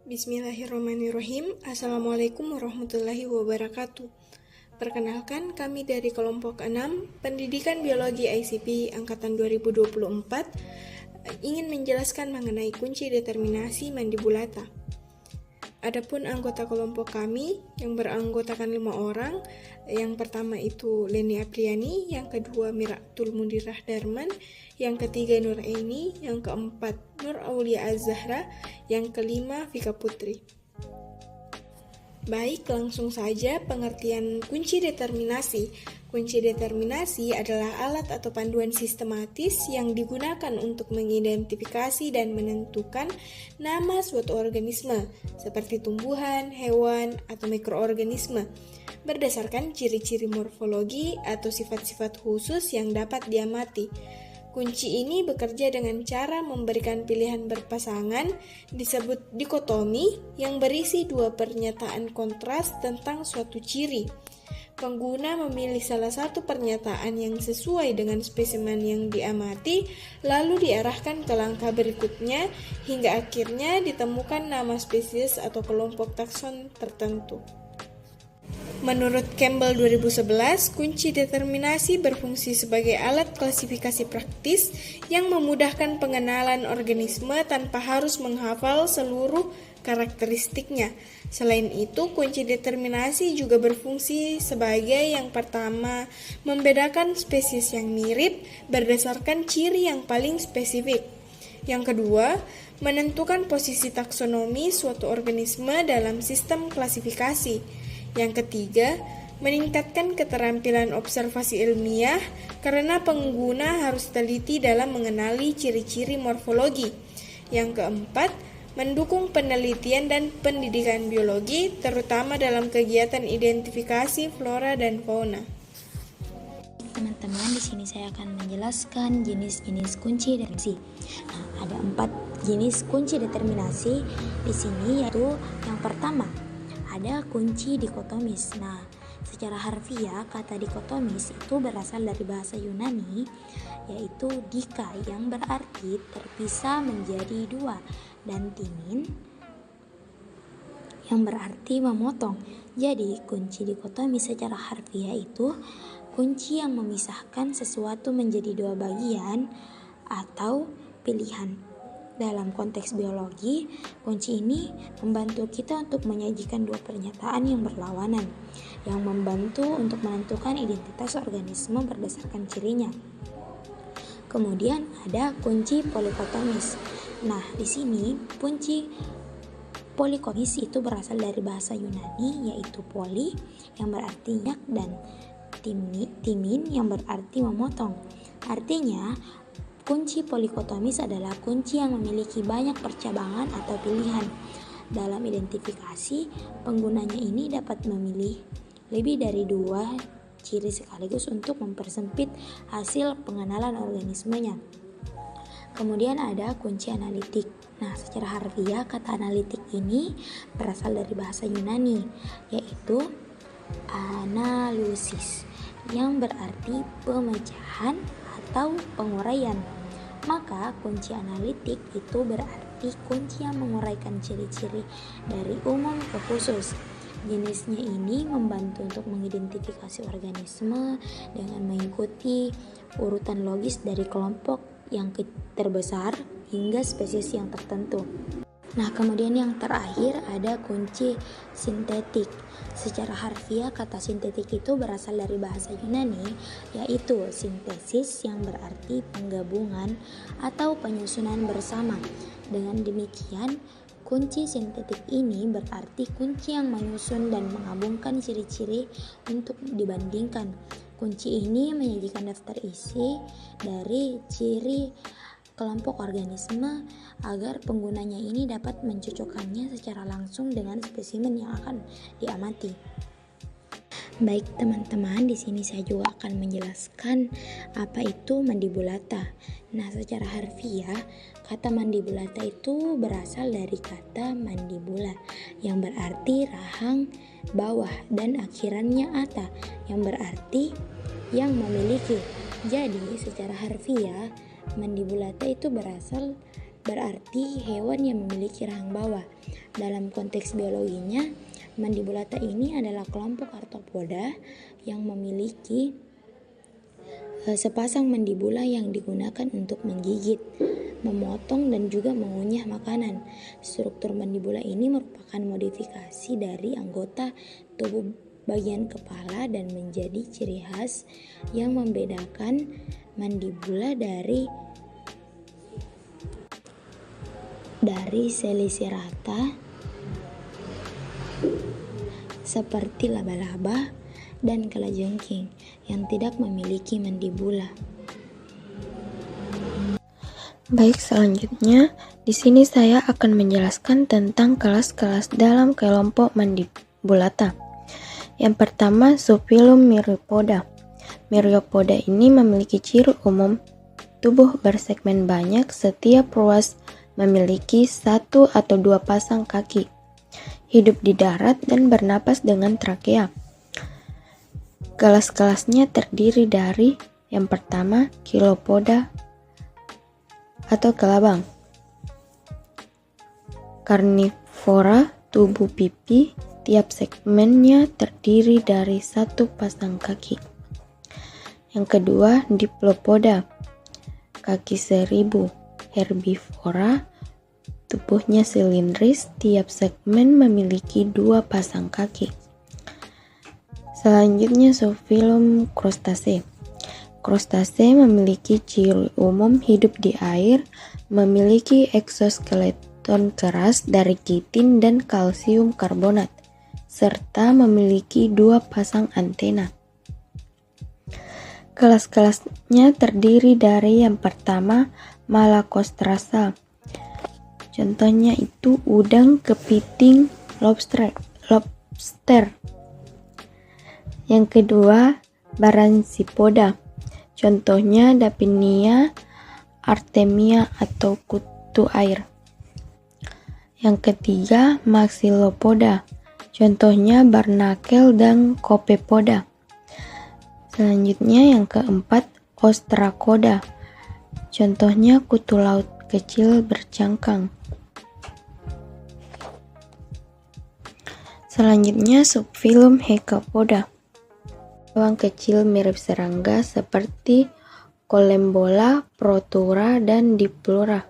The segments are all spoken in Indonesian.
Bismillahirrahmanirrahim. Assalamualaikum warahmatullahi wabarakatuh. Perkenalkan, kami dari kelompok 6 Pendidikan Biologi ICP Angkatan 2024 ingin menjelaskan mengenai kunci determinasi mandibulata. Adapun anggota kelompok kami yang beranggotakan 5 orang, yang pertama itu Leni Apriani, yang kedua Miratul Mundirah Darman, yang ketiga Nur Aini, yang keempat Nur Aulia Az-Zahra, yang kelima Vika Putri. Baik, langsung saja pengertian kunci determinasi. Kunci determinasi adalah alat atau panduan sistematis yang digunakan untuk mengidentifikasi dan menentukan nama suatu organisme, seperti tumbuhan, hewan, atau mikroorganisme, berdasarkan ciri-ciri morfologi atau sifat-sifat khusus yang dapat diamati. Kunci ini bekerja dengan cara memberikan pilihan berpasangan, disebut dikotomi, yang berisi dua pernyataan kontras tentang suatu ciri. Pengguna memilih salah satu pernyataan yang sesuai dengan spesimen yang diamati, lalu diarahkan ke langkah berikutnya, hingga akhirnya ditemukan nama spesies atau kelompok takson tertentu. Menurut Campbell 2011, kunci determinasi berfungsi sebagai alat klasifikasi praktis yang memudahkan pengenalan organisme tanpa harus menghafal seluruh karakteristiknya. Selain itu, kunci determinasi juga berfungsi sebagai yang pertama, membedakan spesies yang mirip berdasarkan ciri yang paling spesifik. Yang kedua, menentukan posisi taksonomi suatu organisme dalam sistem klasifikasi. Yang ketiga, meningkatkan keterampilan observasi ilmiah karena pengguna harus teliti dalam mengenali ciri-ciri morfologi. Yang keempat, mendukung penelitian dan pendidikan biologi, terutama dalam kegiatan identifikasi flora dan fauna. Teman-teman, di sini saya akan menjelaskan jenis-jenis kunci determinasi. Ada 4 jenis kunci determinasi di sini, yaitu yang pertama, ada kunci dikotomis. Secara harfiah, kata dikotomis itu berasal dari bahasa Yunani, yaitu dika, yang berarti terpisah menjadi dua, dan timin, yang berarti memotong. Jadi, kunci dikotomis secara harfiah itu kunci yang memisahkan sesuatu menjadi dua bagian atau pilihan. Dalam konteks biologi, kunci ini membantu kita untuk menyajikan dua pernyataan yang berlawanan, yang membantu untuk menentukan identitas organisme berdasarkan cirinya. Kemudian ada kunci polikotomis. Di sini kunci polikotomis itu berasal dari bahasa Yunani, yaitu poli yang berarti banyak dan timin yang berarti memotong. Artinya, kunci polikotomis adalah kunci yang memiliki banyak percabangan atau pilihan. Dalam identifikasi, penggunanya ini dapat memilih lebih dari dua ciri sekaligus untuk mempersempit hasil pengenalan organismenya. Kemudian ada kunci analitik. Secara harfiah, kata analitik ini berasal dari bahasa Yunani, yaitu analusis, yang berarti pemecahan atau penguraian. Maka kunci analitik itu berarti kunci yang menguraikan ciri-ciri dari umum ke khusus. Jenisnya ini membantu untuk mengidentifikasi organisme dengan mengikuti urutan logis dari kelompok yang terbesar hingga spesies yang tertentu. Kemudian yang terakhir ada kunci sintetik. Secara harfiah, kata sintetik itu berasal dari bahasa Yunani, yaitu sintesis, yang berarti penggabungan atau penyusunan bersama. Dengan demikian, kunci sintetik ini berarti kunci yang menyusun dan menggabungkan ciri-ciri untuk dibandingkan. Kunci ini menyajikan daftar isi dari ciri kelompok organisme agar penggunanya ini dapat mencocokkannya secara langsung dengan spesimen yang akan diamati. Baik teman-teman, di sini saya juga akan menjelaskan apa itu mandibulata. Secara harfiah, kata mandibulata itu berasal dari kata mandibula, yang berarti rahang bawah, dan akhirannya ata, yang berarti yang memiliki. Jadi, secara harfiah, mandibulata itu berasal berarti hewan yang memiliki rahang bawah. Dalam konteks biologinya, mandibulata ini adalah kelompok arthropoda yang memiliki sepasang mandibula yang digunakan untuk menggigit, memotong, dan juga mengunyah makanan. Struktur mandibula ini merupakan modifikasi dari anggota tubuh bagian kepala dan menjadi ciri khas yang membedakan mandibula dari Selicerata seperti laba-laba dan kalajengking yang tidak memiliki mandibula. Baik, selanjutnya di sini saya akan menjelaskan tentang kelas-kelas dalam kelompok mandibulata. Yang pertama, subfilum Myriapoda. Myriapoda ini memiliki ciri umum tubuh bersegmen banyak, setiap ruas memiliki 1 atau 2 pasang kaki. Hidup di darat dan bernapas dengan trakea. Kelas-kelasnya terdiri dari yang pertama, Chilopoda atau kelabang. Karnivora, tubuh pipi, tiap segmennya terdiri dari 1 pasang kaki. Yang kedua, Diplopoda, kaki 1000. Herbivora, tubuhnya silindris, tiap segmen memiliki 2 pasang kaki. Selanjutnya, subfilum Crustacea. Crustacea memiliki ciri umum hidup di air, memiliki eksoskeleton keras dari kitin dan kalsium karbonat, serta memiliki 2 pasang antena. Kelas-kelasnya terdiri dari yang pertama, Malacostraca. Contohnya itu udang, kepiting, lobster. Yang kedua, Baransipoda. Contohnya Daphnia, Artemia atau kutu air. Yang ketiga, Maxillopoda. Contohnya Barnacle dan Copepoda. Selanjutnya yang keempat, Ostracoda. Contohnya kutu laut kecil bercangkang. Selanjutnya subfilum Hecatopoda. Hewan kecil mirip serangga seperti Collembola, Protura, dan Diplura.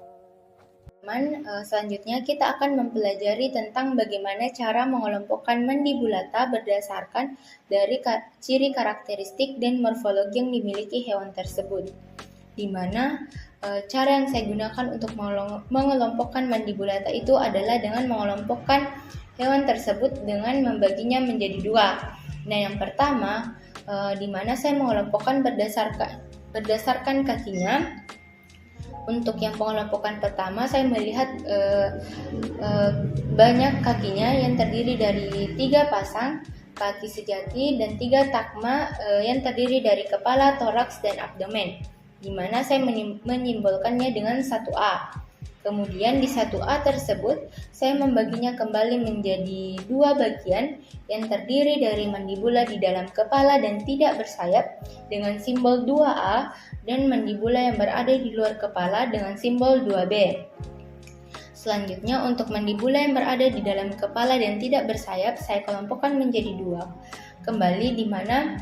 Selanjutnya kita akan mempelajari tentang bagaimana cara mengelompokkan mandibulata berdasarkan dari ciri karakteristik dan morfologi yang dimiliki hewan tersebut. Di mana cara yang saya gunakan untuk mengelompokkan mandibulata itu adalah dengan mengelompokkan hewan tersebut dengan membaginya menjadi 2. Nah, yang pertama, di mana saya mengelompokkan berdasarkan kakinya. Untuk yang pengelompokan pertama, saya melihat banyak kakinya yang terdiri dari 3 pasang kaki sejati dan 3 takma yang terdiri dari kepala, toraks, dan abdomen, di mana saya menyimbolkannya dengan 1A. Kemudian di 1A tersebut, saya membaginya kembali menjadi 2 bagian yang terdiri dari mandibula di dalam kepala dan tidak bersayap dengan simbol 2A dan mandibula yang berada di luar kepala dengan simbol 2B. Selanjutnya, untuk mandibula yang berada di dalam kepala dan tidak bersayap, saya kelompokkan menjadi 2. Kembali di mana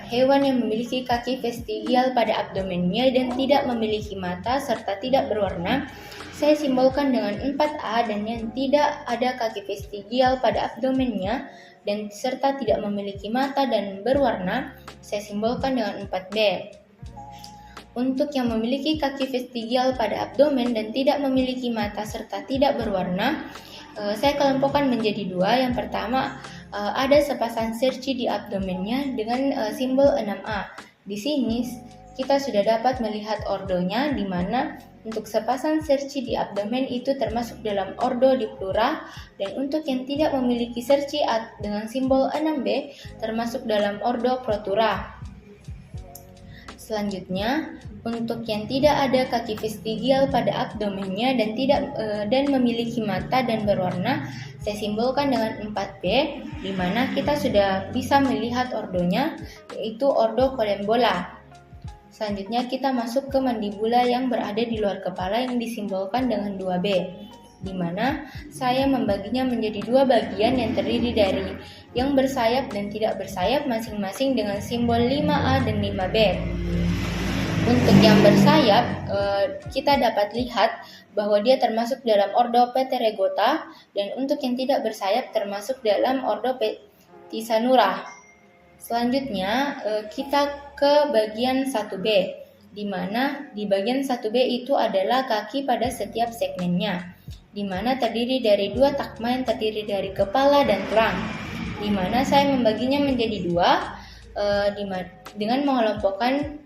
hewan yang memiliki kaki vestigial pada abdomennya dan tidak memiliki mata serta tidak berwarna, saya simbolkan dengan 4A, dan yang tidak ada kaki vestigial pada abdomennya dan serta tidak memiliki mata dan berwarna, saya simbolkan dengan 4B. Untuk yang memiliki kaki vestigial pada abdomen dan tidak memiliki mata serta tidak berwarna, saya kelompokkan menjadi 2. Yang pertama, ada sepasang cerci di abdomennya dengan simbol 6A. Di sini kita sudah dapat melihat ordonya, di mana untuk sepasang cerci di abdomen itu termasuk dalam ordo Diplura, dan untuk yang tidak memiliki cerci dengan simbol 6B termasuk dalam ordo Protura. Selanjutnya, untuk yang tidak ada kaki vestigial pada abdomennya dan memiliki mata dan berwarna, saya simbolkan dengan 4B, di mana kita sudah bisa melihat ordonya, yaitu ordo Collembola. Selanjutnya kita masuk ke mandibula yang berada di luar kepala yang disimbolkan dengan 2B, di mana saya membaginya menjadi 2 bagian yang terdiri dari yang bersayap dan tidak bersayap masing-masing dengan simbol 5A dan 5B. Untuk yang bersayap, kita dapat lihat bahwa dia termasuk dalam ordo Pteregota, dan untuk yang tidak bersayap termasuk dalam ordo Ptisanura. Selanjutnya, kita ke bagian 1B, di mana di bagian 1B itu adalah kaki pada setiap segmennya, di mana terdiri dari 2 takma yang terdiri dari kepala dan tulang, di mana saya membaginya menjadi 2, dengan mengelompokkan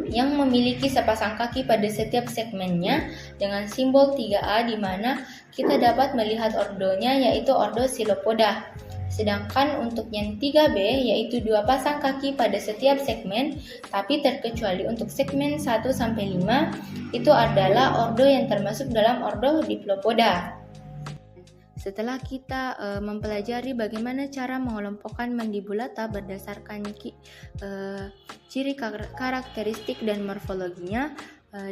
yang memiliki sepasang kaki pada setiap segmennya dengan simbol 3A, di mana kita dapat melihat ordonya yaitu ordo Silopoda. Sedangkan untuk yang 3B yaitu 2 pasang kaki pada setiap segmen, tapi terkecuali untuk segmen 1-5 itu adalah ordo yang termasuk dalam ordo Diplopoda. Setelah kita mempelajari bagaimana cara mengelompokkan mandibulata berdasarkan ciri karakteristik dan morfologinya,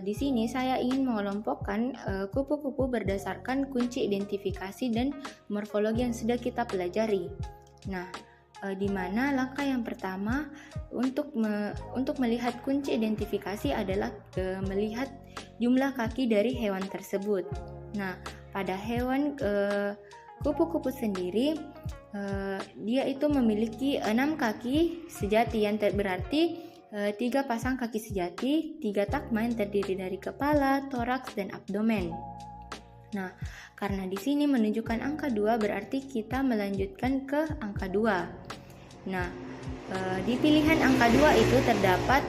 di sini saya ingin mengelompokkan kupu-kupu berdasarkan kunci identifikasi dan morfologi yang sudah kita pelajari. Nah, di mana langkah yang pertama untuk melihat kunci identifikasi adalah melihat jumlah kaki dari hewan tersebut. Nah, pada hewan kupu-kupu sendiri, dia itu memiliki 6 kaki sejati, yang berarti 3 pasang kaki sejati, 3 takma yang terdiri dari kepala, toraks, dan abdomen. Nah, karena di sini menunjukkan angka 2, berarti kita melanjutkan ke angka 2. Nah, di pilihan angka 2 itu terdapat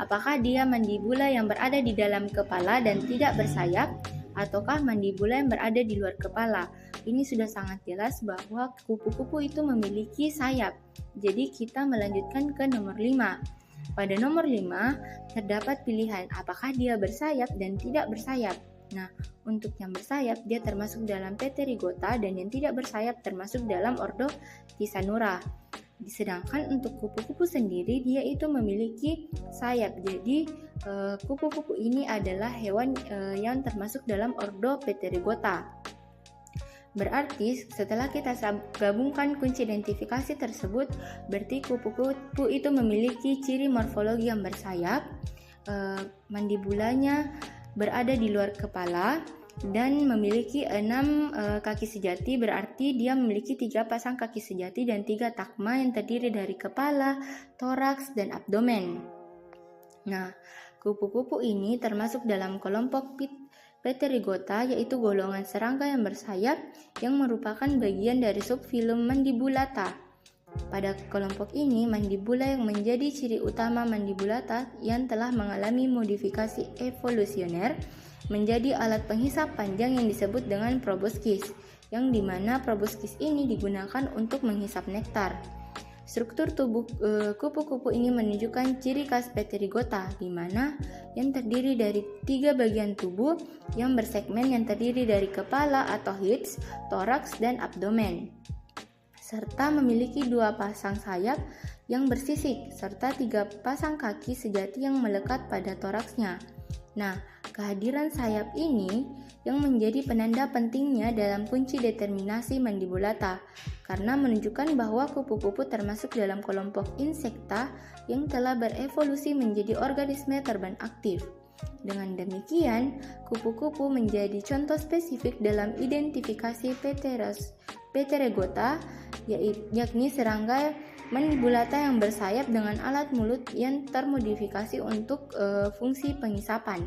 apakah dia mandibula yang berada di dalam kepala dan tidak bersayap, ataukah mandibula yang berada di luar kepala. Ini sudah sangat jelas bahwa kupu-kupu itu memiliki sayap. Jadi kita melanjutkan ke nomor 5. Pada nomor 5 terdapat pilihan apakah dia bersayap dan tidak bersayap. Nah, untuk yang bersayap dia termasuk dalam Pterygota, dan yang tidak bersayap termasuk dalam ordo Ptisanura. Sedangkan untuk kupu-kupu sendiri dia itu memiliki sayap. Jadi kupu-kupu ini adalah hewan yang termasuk dalam ordo Pterygota. Berarti setelah kita gabungkan kunci identifikasi tersebut, berarti kupu-kupu itu memiliki ciri morfologi yang bersayap, mandibulanya berada di luar kepala, dan memiliki 6 kaki sejati, berarti dia memiliki 3 pasang kaki sejati dan 3 takma yang terdiri dari kepala, toraks, dan abdomen. Nah, kupu-kupu ini termasuk dalam kelompok Pterygota, yaitu golongan serangga yang bersayap yang merupakan bagian dari subfilum Mandibulata. Pada kelompok ini, mandibula yang menjadi ciri utama Mandibulata yang telah mengalami modifikasi evolusioner menjadi alat penghisap panjang yang disebut dengan proboscis, yang dimana proboscis ini digunakan untuk menghisap nektar. Struktur tubuh kupu-kupu ini menunjukkan ciri khas Pterygota, di mana yang terdiri dari 3 bagian tubuh yang bersegmen yang terdiri dari kepala atau heads, toraks, dan abdomen, serta memiliki 2 pasang sayap yang bersisik, serta 3 pasang kaki sejati yang melekat pada toraksnya. Nah, kehadiran sayap ini yang menjadi penanda pentingnya dalam kunci determinasi Mandibulata, karena menunjukkan bahwa kupu-kupu termasuk dalam kelompok insekta yang telah berevolusi menjadi organisme terbang aktif. Dengan demikian, kupu-kupu menjadi contoh spesifik dalam identifikasi Pterygota, yakni serangga Mandibulata yang bersayap dengan alat mulut yang termodifikasi untuk fungsi pengisapan.